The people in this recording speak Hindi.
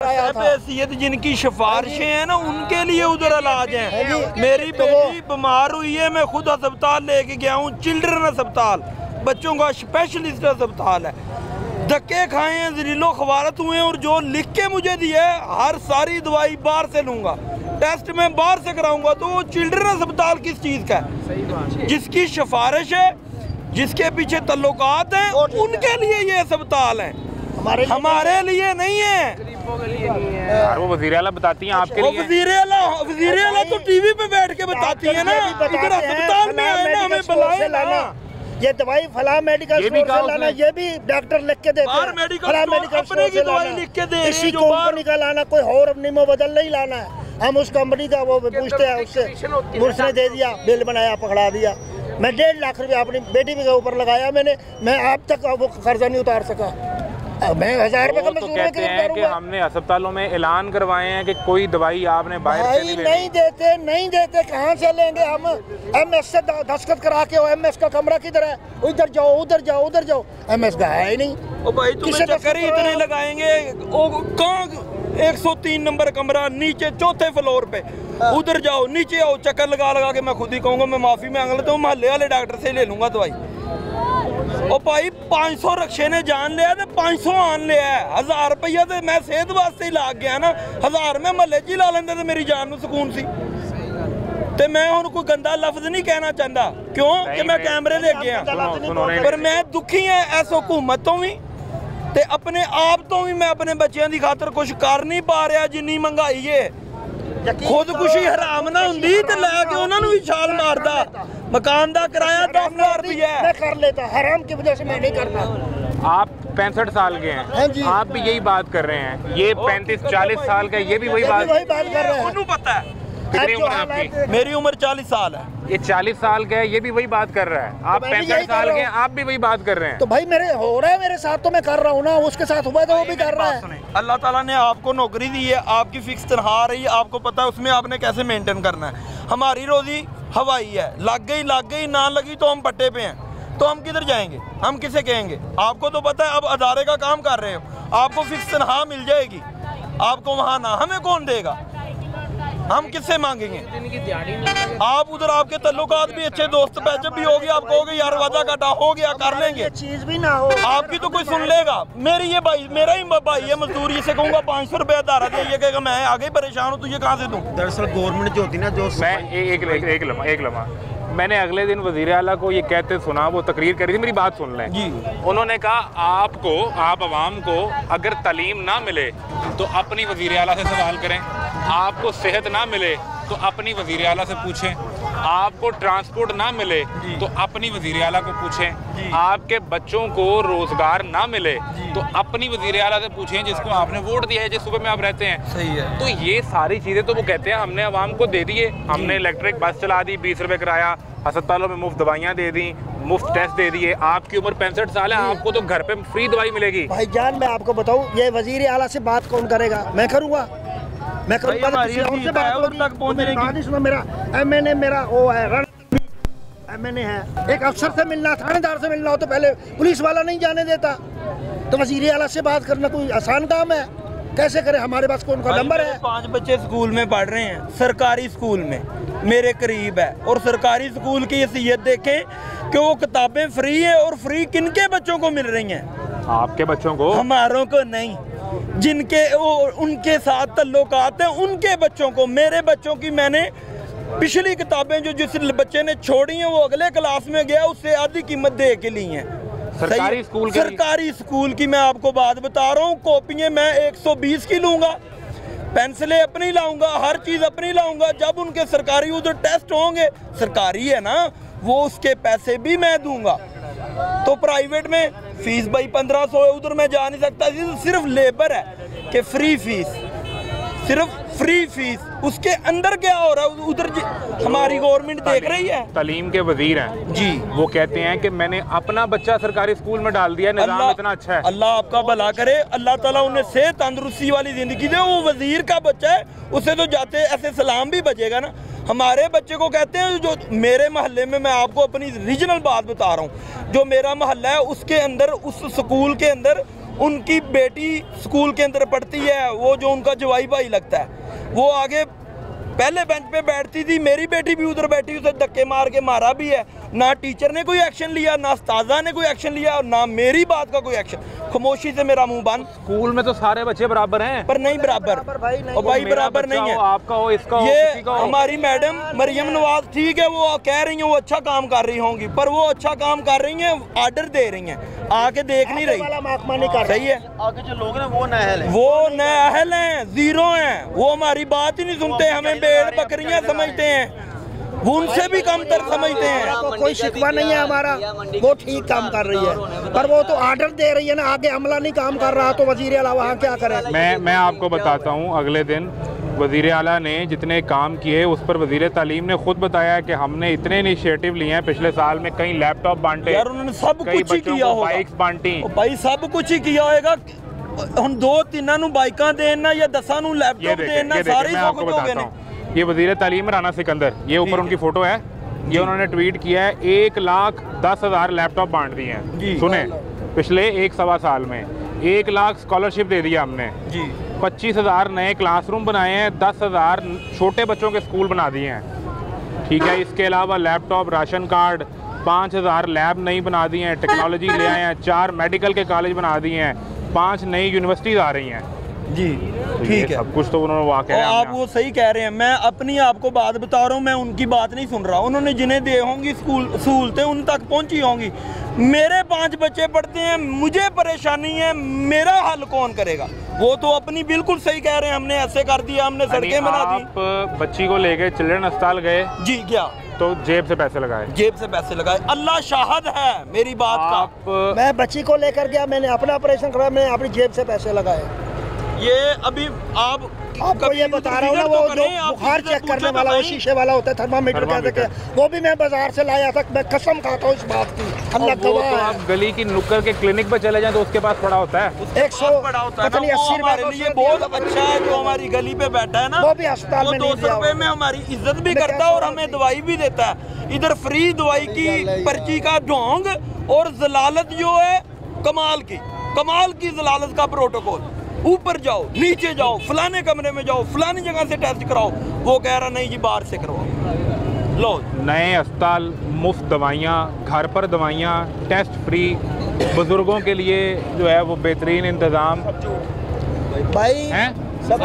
हैसियत जिनकी सिफारिशें हैं ना उनके लिए उधर इलाज है। मेरी बेटी बीमार हुई है, मैं खुद अस्पताल लेके गया हूँ, चिल्ड्रन अस्पताल, बच्चों का स्पेशलिस्ट अस्पताल है। धक्के खाए हैं, जरीलो खवारत हुए हैं, और जो लिख के मुझे दिया है हर सारी दवाई बाहर से लूँगा, टेस्ट मैं बाहर से कराऊंगा। तो वो चिल्ड्रन अस्पताल किस चीज़ का है? जिसकी सिफारिश है, जिसके पीछे तल्लुकात हैं, उनके लिए ये अस्पताल है, हमारे लिए नहीं है। वो वज़ीर आला बताती हैं आपके लिए। वज़ीर आला तो टीवी पे बैठ के बताती है ना, इधर अस्पताल में आए ना, हमें बुलाए ना। ये दवाई फला मेडिकल स्टोर से लाना, ये भी डॉक्टर लिख के देते हैं। फला मेडिकल स्टोर से लाना, इसी कंपनी का लाना, कोई और निमो बदल नहीं लाना है। हम उस कंपनी का वो पूछते हैं, उससे उसने दे दिया, बिल बनाया, पकड़ा दिया। मैं 1.5 लाख रुपया अपनी बेटी के ऊपर लगाया मैंने, मैं आप तक वो कर्जा नहीं उतार सका। मैं 1000 रुपए का तो कहते हैं कि हमने अस्पतालों में ऐलान करवाए हैं कि कोई दवाई आपने बाहर से नहीं देते कहाँ से लेंगे हम? MS से दस्तखत करा के, MS का कमरा किधर है? उधर जाओ, उधर जाओ, उधर जाओ। MS का है ही नहीं। ओ भाई तुम्हें चक्कर ही इतने लगाएंगे, कहाँ 103 नंबर कमरा नीचे 4थे फ्लोर पे, उधर जाओ, नीचे आओ, चक्कर लगा लगा के मैं खुद ही कहूँगा मैं माफी मांग लेता हूँ, मोहल्ले वाले डॉक्टर से ले लूंगा दवाई। ओ भाई 500 रक्षे ने जान लिया तो 500 आन लिया है, 1000 रुपया तो मैं सेहत वास्ते ही लाग गया ना, 1000 में महल्ले च ही ला लेंदे तो मेरी जान नूं सुकून सी। ते मैं हुण कोई गंदा लफ्ज नहीं कहना चाहता, क्यों कि मैं कैमरे दे गया, पर मैं दुखी है इस हुकूमत तो भी ते अपने आप तो भी। मैं अपने बच्चों की खातर कुछ कर नहीं पा रहा, जिन्नी महंगाई है। खुदकुशी हराम ना हुंदी ते लैके उन्हां नूं भी छाल मारदा। मकान का किराया 10,000 रुपया है, मैं कर लेता, हराम की वजह से मैं नहीं करता। आप 65 साल के हैं, आप भी यही बात कर रहे हैं। ये 35-40 साल का, ये भी वही बात कर रहे हैं। उन्हें पता है कितनी उम्र है आपकी? मेरी उम्र 40 साल है। ये 40 साल का है, ये भी वही बात कर रहा है। आप 65 साल के हैं, आप भी वही बात कर रहे हैं। तो भाई मेरे हो रहा है, मेरे साथ तो मैं कर रहा हूँ ना, उसके साथ हुआ तो वो भी कर रहा है। अल्लाह ताला ने आपको नौकरी दी है, आपकी फिक्स तनख्वाह रही है, आपको पता है उसमें आपने कैसे मेंटेन करना है। हमारी रोजी हवाई है, लग गई ना लगी तो हम पट्टे पे हैं, तो हम किधर जाएंगे, हम किसे कहेंगे? आपको तो पता है अब अदारे का काम कर रहे हो, आपको फिक्स तनख्वाह मिल जाएगी, आपको वहाँ ना, हमें कौन देगा? हम किससे मांगेंगे? आप उधर आपके तल्लुकात भी अच्छे, दोस्त पैसे भी होगी, आप कहोगे यार वादा काटा हो गया, कर लेंगे, चीज भी ना हो, आपकी तो कोई सुन लेगा। मेरी ये भाई, मेरा ही भाई है मजदूर, इसे कहूँगा 500 रुपया धारा दे, ये कहेगा मैं आगे परेशान हूँ, तुझे कहाँ से दूँ? दरअसल गवर्नमेंट जो होती ना, जो मैं एक लम्हा मैंने अगले दिन वज़ीर आला को ये कहते सुना, वो तकरीर करी थी, मेरी बात सुन लें जी। उन्होंने कहा आप अवाम को अगर तालीम ना मिले तो अपनी वज़ीर आला से सवाल करें, आपको सेहत ना मिले तो अपनी वज़ीर आला से पूछें, आपको ट्रांसपोर्ट ना मिले तो अपनी वज़ीर आला को पूछें, आपके बच्चों को रोज़गार ना मिले तो अपनी वज़ीर आला से पूछें जिसको आपने वोट दिया है, जिस सूबे में आप रहते हैं। सही है। तो ये सारी चीज़ें तो वो कहते हैं हमने अवाम को दे दिए, हमने इलेक्ट्रिक बस चला दी, 20 रुपये किराया, अस्पतालों में मुफ्त दवाइयाँ दे दी, मुफ्त टेस्ट दे दिए। आपकी उम्र 65 साल है, आपको तो घर पे फ्री दवाई मिलेगी। भाईजान मैं आपको बताऊँ, ये वज़ीर आला से बात कौन करेगा? मैं करूँगा, मैं करूँगा। मेरा MNA मेरा वो है, MNA है। एक अफसर से मिलना, थानेदार से मिलना हो तो पहले पुलिस वाला नहीं जाने देता, तो वज़ीर आला से बात करना कोई आसान काम है? कैसे करें? हमारे पास कौन का नंबर है? 5 बच्चे स्कूल में पढ़ रहे हैं, सरकारी स्कूल में, मेरे करीब है, और सरकारी स्कूल की हैसियत देखें कि वो किताबें फ्री है, और फ्री किनके बच्चों को मिल रही हैं? आपके बच्चों को, हमारों को नहीं, जिनके वो उनके साथ तल्लुकात हैं उनके बच्चों को। मेरे बच्चों की मैंने पिछली किताबें जो जिस बच्चे ने छोड़ी हैं वो अगले क्लास में गया, उससे आधी कीमत दे के ली हैं। सरकारी स्कूल की मैं आपको बात बता रहा हूँ। कॉपियाँ मैं 120 की लूँगा, पेंसिलें अपनी लाऊंगा, हर चीज़ अपनी लाऊंगा। जब उनके सरकारी उधर टेस्ट होंगे, सरकारी है ना, वो उसके पैसे भी मैं दूंगा। तो प्राइवेट में फीस भाई 1500 है, उधर मैं जा नहीं सकता। सिर्फ लेबर है कि फ्री फीस, सिर्फ फ्री फीस, उसके अंदर क्या हो रहा है उधर हमारी गवर्नमेंट देख रही है। तालीम के वजीर हैं जी, वो कहते हैं कि मैंने अपना बच्चा सरकारी स्कूल में डाल दिया, निज़ाम इतना अच्छा है। अल्लाह आपका भला करे, अल्लाह ताला उन्हें सेहत तंदुरुस्ती वाली ज़िंदगी दे। वो वजीर का बच्चा है, उसे तो जाते ऐसे सलाम भी बचेगा ना। हमारे बच्चे को कहते हैं, जो मेरे मोहल्ले में, मैं आपको अपनी रीजनल बात बता रहा हूँ, जो मेरा मोहल्ला है उसके अंदर, उस स्कूल के अंदर उनकी बेटी स्कूल के अंदर पढ़ती है, वो जो उनका जवाई भाई लगता है, वो आगे पहले बेंच पे बैठती थी, मेरी बेटी भी उधर बैठी, उसे धक्के मार के मारा भी है। ना टीचर ने कोई एक्शन लिया, ना उस्तादा ने कोई एक्शन लिया, और ना मेरी बात का कोई एक्शन। खामोशी से मेरा मुंह बंद। स्कूल में तो सारे बच्चे बराबर हैं, पर नहीं बराबर, और भाई बराबर नहीं है। आपका हो, इसका हो, ये किसी का हो। हमारी मैडम मरियम नवाज, ठीक है, वो कह रही हैं वो अच्छा काम कर रही होंगी, पर वो अच्छा काम कर रही हैं, ऑर्डर दे रही हैं, आके देख नहीं रही। सही है, आगे जो लोग हैं वो नाअहल हैं, वो नाअहल हैं, जीरो हैं, वो हमारी बात ही नहीं सुनते, हमें भेड़ बकरियां समझते हैं, वो उनसे भी कमतर समझते हैं। तो कोई शिकवा नहीं है हमारा, वो ठीक काम कर रही है, पर वो तो ऑर्डर दे रही है ना, आगे अमला नहीं काम कर रहा, तो वजीर आला वहाँ क्या करे। मैं आपको बताता हूँ, अगले दिन वज़ीर आला ने जितने काम किए उस पर वज़ीर तालीम ने खुद बताया कि हमने इतने इनिशिएटिव लिए हैं पिछले साल में, कई लैपटॉप बांटे, यार उन्होंने सब कुछ ही किया होगा, बाइक्स बांटी, भाई सब कुछ ही किया होगा। हम 2-3 ਨੂੰ बाइकां देना या 10 ਨੂੰ लैपटॉप देना, सारे मैं आपको बताता हूँ। ये वज़ीर तालीम राना सिकंदर, ये ऊपर उनकी फोटो है, ये उन्होंने ट्वीट किया है, 1,10,000 लैपटॉप बांट दिए हैं। सुने, पिछले 1-1.25 साल में 1 लाख स्कॉलरशिप दे दिया हमने जी, 25,000 नए क्लासरूम बनाए हैं, 10,000 छोटे बच्चों के स्कूल बना दिए हैं। ठीक है, इसके अलावा लैपटॉप, राशन कार्ड, 5,000 लैब नई बना दी हैं, टेक्नोलॉजी ले आए हैं, 4 मेडिकल के कॉलेज बना दिए हैं, 5 नई यूनिवर्सिटीज़ आ रही हैं जी। ठीक है, सब कुछ तो उन्होंने वाकई आप वो सही कह रहे हैं, मैं अपनी आपको बात बता रहा हूँ, मैं उनकी बात नहीं सुन रहा। उन्होंने जिन्हें दे होंगी स्कूल सहूलतें उन तक पहुँची होंगी, मेरे 5 बच्चे पढ़ते हैं, मुझे परेशानी है, मेरा हल कौन करेगा? वो तो अपनी बिल्कुल सही कह रहे हैं, हमने ऐसे कर दिया, हमने सड़कें बना दी। आप बच्ची को लेके चिल्ड्रन अस्पताल गए जी, क्या तो जेब से पैसे लगाए? जेब से पैसे लगाए, अल्लाह शाहिद है मेरी बात का। मैं बच्ची को लेकर गया, मैंने अपना ऑपरेशन कराया, मैंने अपनी जेब से पैसे लगाए। ये अभी आपको ये बता रहा हूँ ना, वो जो बुखार चेक करने वाला, वो शीशे वाला होता है, थर्मामीटर कहते हैं, वो भी मैं बाजार से लाया था। मैं कसम खाता हूँ इस बात की, अल्लाह गवाह है। आप गली की नुक्कड़ के क्लिनिक पर चले जाएं तो उसके पास पड़ा होता है, 180 रुपए। ये बहुत अच्छा है जो हमारी गली पे बैठा है ना, वो भी अस्पताल में 200 रुपए में हमारी इज्जत भी करता है और हमें दवाई भी देता है। इधर फ्री दवाई की पर्ची का ढोंग और जलालत जो है कमाल की जलालत का प्रोटोकॉल। ऊपर जाओ, नीचे जाओ, फलाने कमरे में जाओ, फलानी जगह से टेस्ट कराओ, वो कह रहा नहीं जी बाहर से करवाओ। लो, नए अस्पताल, मुफ्त दवाइयाँ, घर पर दवाइयाँ, टेस्ट फ्री, बुजुर्गों के लिए जो है वो बेहतरीन इंतज़ाम भाई हैं। सब